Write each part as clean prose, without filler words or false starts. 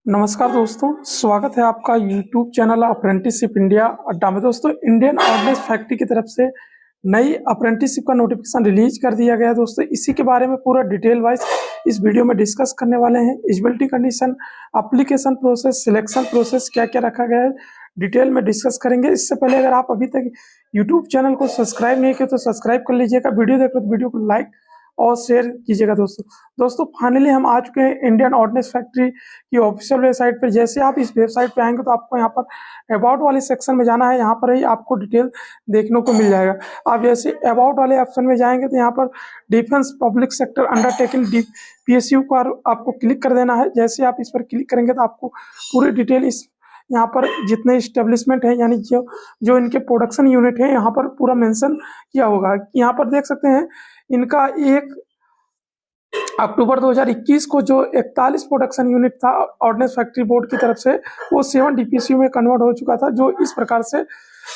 नमस्कार दोस्तों, स्वागत है आपका यूट्यूब चैनल अप्रेंटिसशिप इंडिया अड्डा में। दोस्तों, इंडियन ऑर्डिनेंस फैक्ट्री की तरफ से नई अप्रेंटिसशिप का नोटिफिकेशन रिलीज कर दिया गया है। दोस्तों, इसी के बारे में पूरा डिटेल वाइज इस वीडियो में डिस्कस करने वाले हैं। Eligibility condition, application process, selection process, क्या क्या रखा गया है, डिटेल में डिस्कस करेंगे। इससे पहले अगर आप अभी तक यूट्यूब चैनल को सब्सक्राइब नहीं किए तो सब्सक्राइब कर लीजिएगा। वीडियो देख रहे तो वीडियो को लाइक और शेयर कीजिएगा। दोस्तों फाइनली हम आ चुके हैं इंडियन ऑर्डिनेंस फैक्ट्री की ऑफिशियल वेबसाइट पर। जैसे आप इस वेबसाइट पे आएंगे तो आपको यहाँ पर अबाउट वाले सेक्शन में जाना है। यहाँ पर ही आपको डिटेल देखने को मिल जाएगा। आप जैसे अबाउट वाले ऑप्शन में जाएंगे तो यहाँ पर defence public sector undertaking PSU को आपको क्लिक कर देना है। जैसे आप इस पर क्लिक करेंगे तो आपको पूरी डिटेल इस यहाँ पर जितने इस्टेब्लिशमेंट है यानी जो इनके प्रोडक्शन यूनिट है यहाँ पर पूरा मेंशन किया होगा। यहाँ पर देख सकते हैं इनका 1 अक्टूबर 2021 को जो 41 प्रोडक्शन यूनिट था ऑर्डिनेंस फैक्ट्री बोर्ड की तरफ से, वो 7 DPCU में कन्वर्ट हो चुका था। जो इस प्रकार से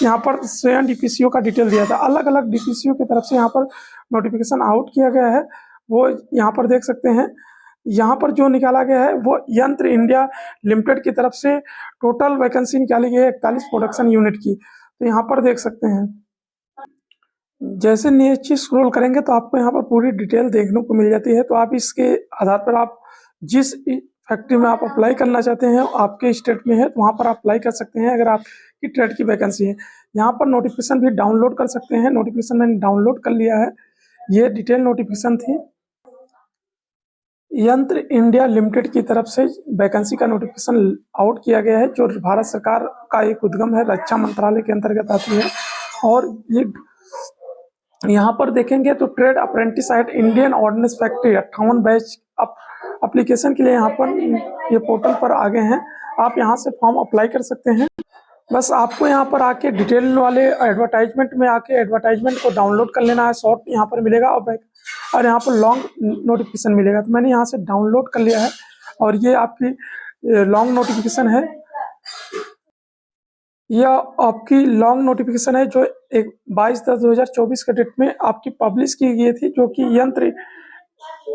यहाँ पर 7 DPCU का डिटेल दिया था। अलग अलग DPCU की तरफ से यहाँ पर नोटिफिकेशन आउट किया गया है, वो यहाँ पर देख सकते हैं। यहाँ पर जो निकाला गया है वो यंत्र इंडिया लिमिटेड की तरफ से टोटल वैकेंसी निकाली गई है 41 प्रोडक्शन यूनिट की। तो यहाँ पर देख सकते हैं, जैसे नीचे स्क्रॉल करेंगे तो आपको यहाँ पर पूरी डिटेल देखने को मिल जाती है। तो आप इसके आधार पर आप जिस फैक्ट्री में आप अप्लाई करना चाहते हैं आपके स्टेट में है तो वहाँ पर अप्लाई कर सकते हैं अगर आपकी ट्रेड की वैकेंसी है। यहाँ पर नोटिफिकेशन भी डाउनलोड कर सकते हैं। नोटिफिकेशन मैंने डाउनलोड कर लिया है। ये डिटेल नोटिफिकेशन थी। यंत्र इंडिया लिमिटेड की तरफ से वैकेंसी का नोटिफिकेशन आउट किया गया है, जो भारत सरकार का एक उद्यम है, रक्षा मंत्रालय के अंतर्गत आती है। और ये यहाँ पर देखेंगे तो trade apprentice at Indian ordnance factory 58 batch application के लिए यहाँ पर ये पोर्टल पर आ गए हैं। आप यहाँ से फॉर्म अप्लाई कर सकते हैं। बस आपको यहाँ पर आके डिटेल वाले एडवर्टाइजमेंट में आके एडवर्टाइजमेंट को डाउनलोड कर लेना है। शॉर्ट यहाँ पर मिलेगा और यहाँ पर लॉन्ग नोटिफिकेशन मिलेगा। तो मैंने यहाँ से डाउनलोड कर लिया है और ये आपकी लॉन्ग नोटिफिकेशन है। यह आपकी लॉन्ग नोटिफिकेशन है जो 22/10/2024 के डेट में आपकी पब्लिश की गई थी, जो कि यंत्र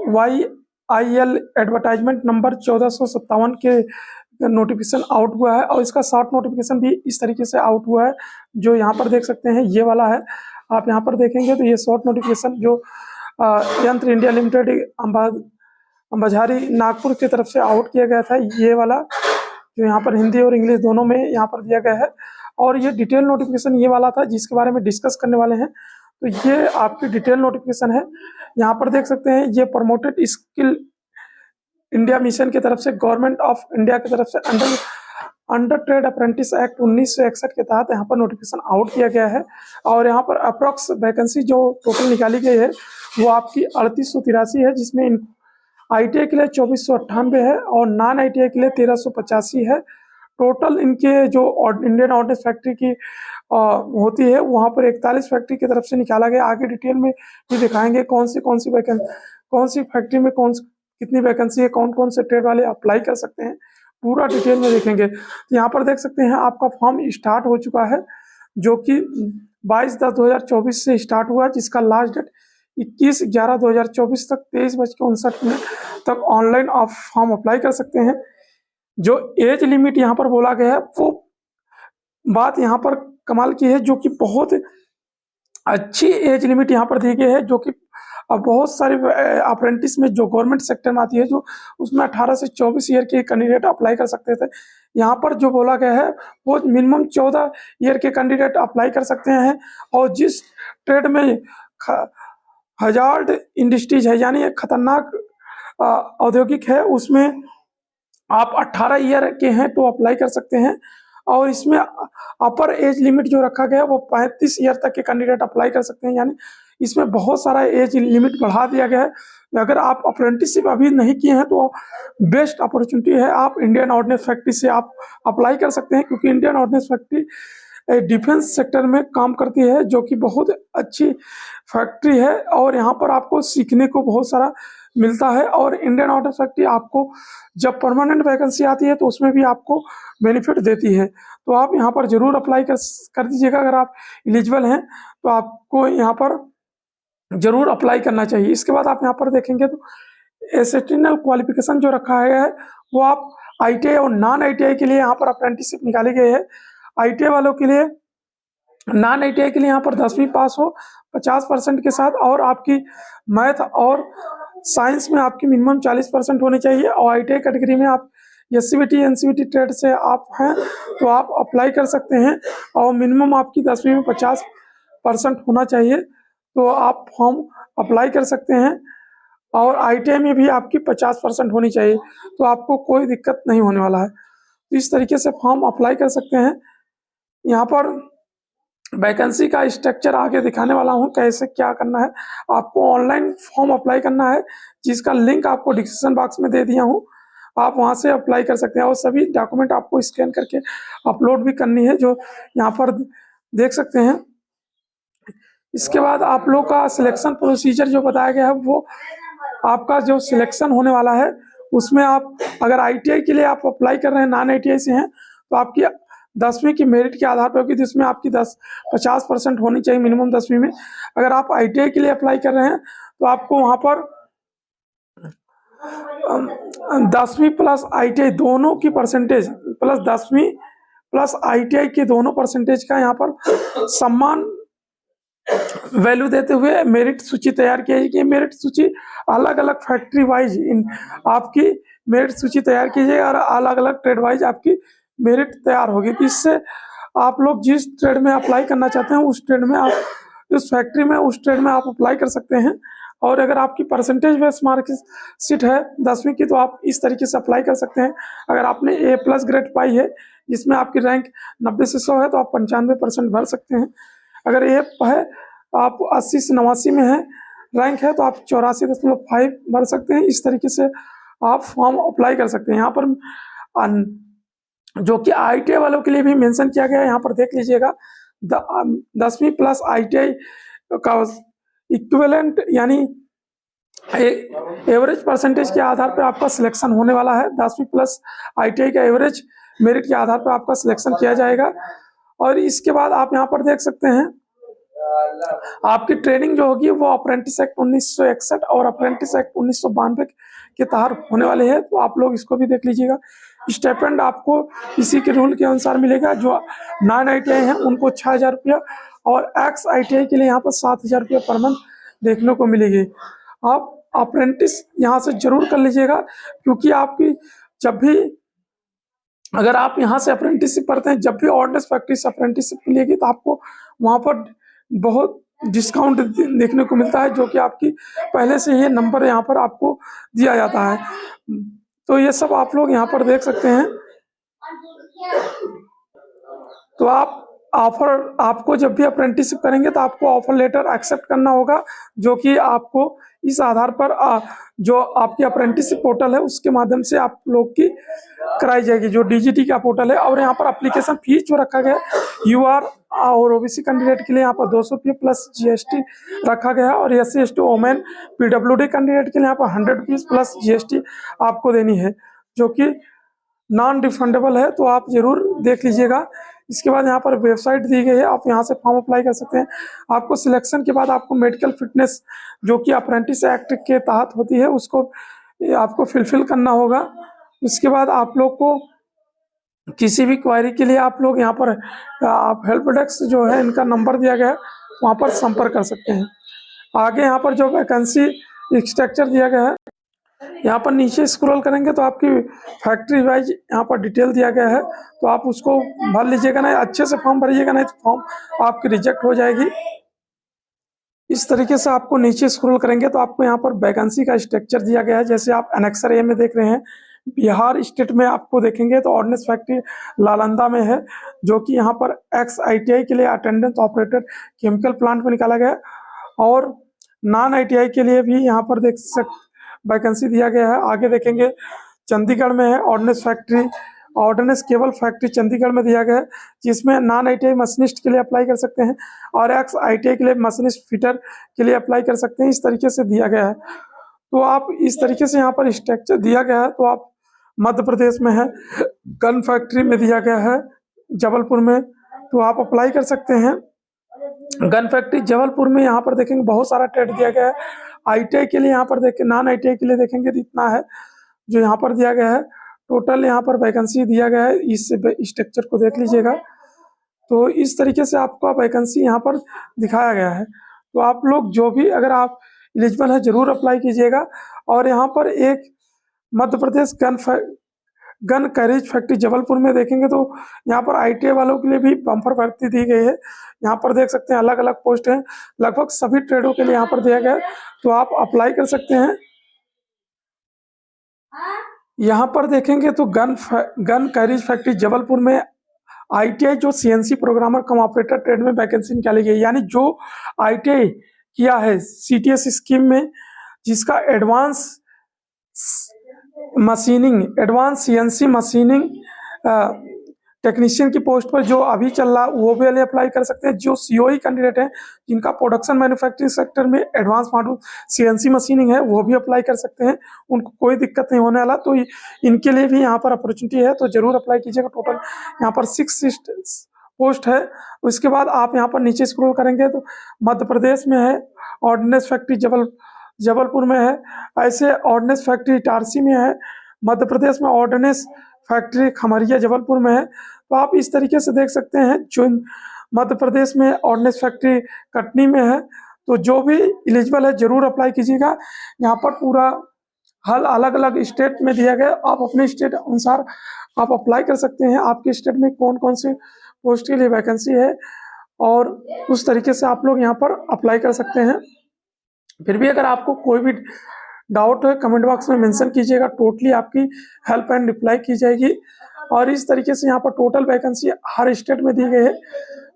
YIL एडवर्टाइजमेंट नंबर 1457 के नोटिफिकेशन आउट हुआ है। और इसका शॉर्ट नोटिफिकेशन भी इस तरीके से आउट हुआ है, जो यहाँ पर देख सकते हैं, ये वाला है। आप यहाँ पर देखेंगे तो ये शॉर्ट नोटिफिकेशन जो यंत्र इंडिया लिमिटेड अंबाझरी नागपुर की तरफ से आउट किया गया था, ये वाला जो यहाँ पर हिंदी और इंग्लिश दोनों में यहाँ पर दिया गया है। और ये डिटेल नोटिफिकेशन ये वाला था जिसके बारे में डिस्कस करने वाले हैं। तो ये आपकी डिटेल नोटिफिकेशन है। यहाँ पर देख सकते हैं ये प्रमोटेड स्किल इंडिया मिशन की तरफ से गवर्नमेंट ऑफ इंडिया की तरफ से अंडर ट्रेड अप्रेंटिस एक्ट 1961 के तहत यहाँ पर नोटिफिकेशन आउट किया गया है। और यहाँ पर अप्रोक्स वैकेंसी जो टोटल निकाली गई है वो आपकी 3883 है, जिसमें ITI के लिए 2498 है और नॉन ITI के लिए 1385 है। टोटल इनके जो इंडियन ऑर्डिनेंस फैक्ट्री की होती है वहाँ पर 41 फैक्ट्री की तरफ से निकाला गया। आगे डिटेल में भी दिखाएंगे कौन सी फैक्ट्री में कितनी वैकेंसी है, कौन कौन से ट्रेड वाले अप्लाई कर सकते हैं, पूरा डिटेल में देखेंगे। तो यहाँ पर देख सकते हैं आपका फॉर्म स्टार्ट हो चुका है, जो कि 22/10/2024 से स्टार्ट हुआ, जिसका लास्ट डेट 21/11/2024 तक 23:59 तक ऑनलाइन आप फॉर्म अप्लाई कर सकते हैं। जो एज लिमिट यहाँ पर बोला गया है वो बात यहाँ पर कमाल की है, जो कि बहुत अच्छी एज लिमिट यहाँ पर दी गई है, जो कि अब बहुत सारे अप्रेंटिस में जो गवर्नमेंट सेक्टर में आती है जो उसमें 18 से 24 ईयर के कैंडिडेट अप्लाई कर सकते थे। यहाँ पर जो बोला गया है वो मिनिमम 14 ईयर के कैंडिडेट अप्लाई कर सकते हैं। और जिस ट्रेड में हजार्ड इंडस्ट्रीज है यानी खतरनाक औद्योगिक है, उसमें आप 18 ईयर के हैं तो अप्लाई कर सकते हैं। और इसमें अपर एज लिमिट जो रखा गया है वो 35 ईयर तक के कैंडिडेट अप्लाई कर सकते हैं। यानी इसमें बहुत सारा एज लिमिट बढ़ा दिया गया है। अगर आप अप्रेंटिसशिप अभी नहीं किए हैं तो बेस्ट अपॉर्चुनिटी है, आप इंडियन ऑर्डिनेंस फैक्ट्री से आप अप्लाई कर सकते हैं, क्योंकि Indian ordnance factory defence sector में काम करती है, जो कि बहुत अच्छी फैक्ट्री है और यहाँ पर आपको सीखने को बहुत सारा मिलता है। और इंडियन ऑर्डिनेंस फैक्ट्री आपको जब परमानेंट वैकेंसी आती है तो उसमें भी आपको बेनिफिट देती है। तो आप यहाँ पर जरूर अप्लाई कर दीजिएगा। अगर आप एलिजिबल हैं तो आपको यहाँ पर जरूर अप्लाई करना चाहिए। इसके बाद आप यहाँ पर देखेंगे तो एसेटिनल क्वालिफिकेशन जो रखा है वो आप ITI और नॉन ITI के लिए यहाँ पर अप्रेंटिसशिप निकाली गई है। ITI वालों के लिए, नॉन ITI के लिए यहाँ पर 10वीं पास हो 50% के साथ, और आपकी मैथ और साइंस में आपकी मिनिमम 40% होनी चाहिए। और ITI कैटेगरी में आप SCBT NCBT ट्रेड से आप हैं तो आप अप्लाई कर सकते हैं, और मिनिमम आपकी 10वीं में 50% होना चाहिए, तो आप फॉर्म अप्लाई कर सकते हैं। और ITI में भी आपकी 50% होनी चाहिए, तो आपको कोई दिक्कत नहीं होने वाला है। तो इस तरीके से फॉर्म अप्लाई कर सकते हैं। यहाँ पर वैकेंसी का स्ट्रक्चर आगे दिखाने वाला हूँ, कैसे क्या करना है। आपको ऑनलाइन फॉर्म अप्लाई करना है, जिसका लिंक आपको डिस्क्रिप्शन बॉक्स में दे दिया हूँ, आप वहाँ से अप्लाई कर सकते हैं। और सभी डॉक्यूमेंट आपको स्कैन करके अपलोड भी करनी है, जो यहाँ पर देख सकते हैं। इसके बाद आप लोग का सिलेक्शन प्रोसीजर जो बताया गया है, वो आपका जो सिलेक्शन होने वाला है उसमें आप अगर ITI के लिए आप अप्लाई कर रहे हैं, नॉन ITI से हैं, तो आपकी 10वीं की मेरिट के आधार पर होगी, जिसमें आपकी 50% होनी चाहिए मिनिमम 10वीं में। अगर आप ITI के लिए अप्लाई कर रहे हैं तो आपको वहाँ पर 10वीं प्लस ITI दोनों की परसेंटेज प्लस 10वीं प्लस ITI के दोनों परसेंटेज का यहाँ पर सम्मान वैल्यू देते हुए मेरिट सूची तैयार की जाएगी। मेरिट सूची अलग अलग फैक्ट्री वाइज इन आपकी मेरिट सूची तैयार की जाएगी, और अलग अलग ट्रेड वाइज आपकी मेरिट तैयार होगी। तो इससे आप लोग जिस ट्रेड में अप्लाई करना चाहते हैं उस ट्रेड में आप, उस फैक्ट्री में, उस ट्रेड में आप अप्लाई कर सकते हैं। और अगर आपकी परसेंटेज बेस्ड मार्कशीट है 10वीं की, तो आप इस तरीके से अप्लाई कर सकते हैं। अगर आपने A+ ग्रेड पाई है, जिसमें आपकी रैंक 90 से 100 है, तो आप 95% भर सकते हैं। अगर A है, आप 80 से 89 में है रैंक है, तो आप 84.5 भर सकते हैं। इस तरीके से आप फॉर्म अप्लाई कर सकते हैं। यहाँ पर जो कि ITI वालों के लिए भी मेंशन किया गया है, यहाँ पर देख लीजिएगा। 10वीं प्लस ITI का इक्विवेलेंट यानी एवरेज परसेंटेज के आधार पर आपका सिलेक्शन होने वाला है। 10वीं प्लस ITI का एवरेज मेरिट के आधार पर आपका सिलेक्शन किया जाएगा। और इसके बाद आप यहाँ पर देख सकते हैं, आपकी ट्रेनिंग जो होगी वो अप्रेंटिस एक्ट 1961 और अप्रेंटिस एक्ट 1992 के तहत होने वाले हैं, तो आप लोग इसको भी देख लीजिएगा। स्टाइपेंड आपको इसी के रूल के अनुसार मिलेगा। जो नॉन ITI हैं उनको 6,000 रुपया, और एक्स ITI के लिए यहाँ पर 7,000 रुपया पर मंथ देखने को मिलेगी। आप अप्रेंटिस यहाँ से जरूर कर लीजिएगा, क्योंकि आपकी जब भी, अगर आप यहाँ से अप्रेंटिसशिप करते हैं, जब भी ऑर्डिनेंस फैक्ट्री से अप्रेंटिसशिप मिलेगी, तो आपको वहाँ पर बहुत डिस्काउंट देखने को मिलता है, जो कि आपकी पहले से ये नंबर यहाँ पर आपको दिया जाता है। तो ये सब आप लोग यहाँ पर देख सकते हैं। तो आप ऑफर, आपको जब भी अप्रेंटिसशिप करेंगे तो आपको ऑफर लेटर एक्सेप्ट करना होगा, जो कि आपको इस आधार पर जो आपकी अप्रेंटिसशिप पोर्टल है उसके माध्यम से आप लोग की कराई जाएगी, जो DGT का पोर्टल है। और यहाँ पर एप्लीकेशन फीस जो रखा गया है, UR और OBC कैंडिडेट के लिए यहाँ पर 200 रुपये प्लस GST रखा गया है, और SC ST women PWD candidate के लिए यहाँ पर 100 रुपीज़ प्लस GST आपको देनी है, जो कि नॉन रिफंडेबल है। तो आप जरूर देख लीजिएगा। इसके बाद यहाँ पर वेबसाइट दी गई है, आप यहाँ से फॉर्म अप्लाई कर सकते हैं। आपको सिलेक्शन के बाद आपको मेडिकल फिटनेस, जो कि अप्रेंटिस एक्ट के तहत होती है, उसको आपको फिलफिल करना होगा। उसके बाद आप लोग को किसी भी क्वारी के लिए आप लोग यहाँ पर आप हेल्प डेस्क जो है, इनका नंबर दिया गया है, वहाँ पर संपर्क कर सकते हैं। आगे यहाँ पर जो वैकेंसी स्ट्रक्चर दिया गया है, यहाँ पर नीचे स्क्रॉल करेंगे तो आपकी फैक्ट्री वाइज यहाँ पर डिटेल दिया गया है, तो आप उसको भर लीजिएगा। नहीं अच्छे से फॉर्म भरिएगा, नहीं तो फॉर्म आपकी रिजेक्ट हो जाएगी। इस तरीके से आपको नीचे स्क्रॉल करेंगे तो आपको यहाँ पर वैकेंसी का स्ट्रक्चर दिया गया है। जैसे आप एनेक्सर A में देख रहे हैं, बिहार स्टेट में आपको देखेंगे तो ऑर्डिनेंस फैक्ट्री नालंदा में है, जो कि यहाँ पर एक्स ITI के लिए अटेंडेंस ऑपरेटर केमिकल प्लांट में निकाला गया है। और नॉन ITI के लिए भी यहाँ पर देख वैकेंसी दिया गया है। आगे देखेंगे चंडीगढ़ में है ordnance factory, ordnance cable factory Chandigarh में दिया गया है, जिसमें नॉन ITI मशीनिस्ट के लिए अप्लाई कर सकते हैं, और एक्स ITI के लिए मशीनिस्ट फिटर के लिए अप्लाई कर सकते हैं। इस तरीके से दिया गया है। तो आप इस तरीके से यहाँ पर स्ट्रक्चर दिया गया है। तो आप मध्य प्रदेश में है, गन फैक्ट्री में दिया गया है जबलपुर में, तो आप अप्लाई कर सकते हैं। गन फैक्ट्री जबलपुर में यहाँ पर देखेंगे बहुत सारा ट्रेड दिया गया है। ITI के लिए यहाँ पर देखें, नॉन ITI के लिए देखेंगे तो इतना है जो यहाँ पर दिया गया है। टोटल यहाँ पर वैकेंसी दिया गया है, इस स्ट्रक्चर को देख लीजिएगा। तो इस तरीके से आपका वैकेंसी यहाँ पर दिखाया गया है। तो आप लोग जो भी अगर आप एलिजिबल है ज़रूर अप्लाई कीजिएगा। और यहाँ पर एक Madhya Pradesh gun carriage factory Jabalpur में देखेंगे तो यहाँ पर ITI वालों के लिए भी बम्पर भर्ती दी गई है। यहाँ पर देख सकते हैं अलग अलग पोस्ट हैं, लगभग सभी ट्रेडों के लिए यहाँ पर दिया गया है, तो आप अप्लाई कर सकते हैं। यहाँ पर देखेंगे तो गन कैरेज फैक्ट्री जबलपुर में ITI जो CNC प्रोग्रामर कम ऑपरेटर ट्रेड में वैकेंसी निकाली गई, यानी जो ITI किया है CTS स्कीम में, जिसका एडवांस CNC मशीनिंग टेक्नीशियन की पोस्ट पर जो अभी चल रहा है वो भी अप्लाई कर सकते हैं। जो COE कैंडिडेट हैं जिनका प्रोडक्शन मैन्युफैक्चरिंग सेक्टर में एडवांस मॉड्यूल CNC मशीनिंग है वो भी अप्लाई कर सकते हैं, उनको कोई दिक्कत नहीं होने वाला। तो इनके लिए भी यहाँ पर अपॉर्चुनिटी है, तो जरूर अप्लाई कीजिएगा। टोटल यहाँ पर 6 पोस्ट है। उसके बाद आप यहाँ पर नीचे स्क्रॉल करेंगे तो मध्य प्रदेश में है ऑर्डिनेंस फैक्ट्री जबलपुर में है, ऐसे ऑर्डिनेंस फैक्ट्री इटारसी में है, मध्य प्रदेश में ऑर्डिनेंस फैक्ट्री खमरिया जबलपुर में है। तो आप इस तरीके से देख सकते हैं, जो मध्य प्रदेश में ऑर्डिनेंस फैक्ट्री कटनी में है। तो जो भी एलिजिबल है ज़रूर अप्लाई कीजिएगा। यहाँ पर पूरा हल अलग अलग स्टेट में दिया गया, आप अपने स्टेट अनुसार आप अप्लाई कर सकते हैं। आपके स्टेट में कौन कौन सी पोस्ट के लिए वैकेंसी है और उस तरीके से आप लोग यहाँ पर अप्लाई कर सकते हैं। फिर भी अगर आपको कोई भी डाउट है कमेंट बॉक्स में मेंशन कीजिएगा, टोटली आपकी हेल्प एंड रिप्लाई की जाएगी। और इस तरीके से यहाँ पर टोटल वैकेंसी हर स्टेट में दी गई है,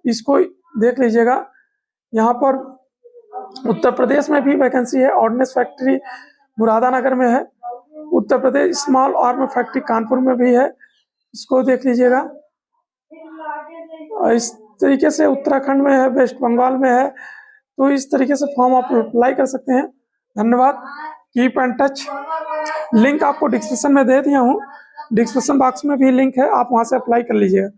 इसको देख लीजिएगा। यहाँ पर उत्तर प्रदेश में भी वैकेंसी है, ऑर्डिनेंस फैक्ट्री मुरादानगर में है, Uttar Pradesh small arm factory Kanpur में भी है, इसको देख लीजिएगा। और इस तरीके से उत्तराखंड में है, वेस्ट बंगाल में है। तो इस तरीके से फॉर्म आप अप्लाई कर सकते हैं। धन्यवाद, कीप एंड टच। लिंक आपको डिस्क्रिप्शन में दे दिया हूँ, डिस्क्रिप्शन बॉक्स में भी लिंक है, आप वहाँ से अप्लाई कर लीजिएगा।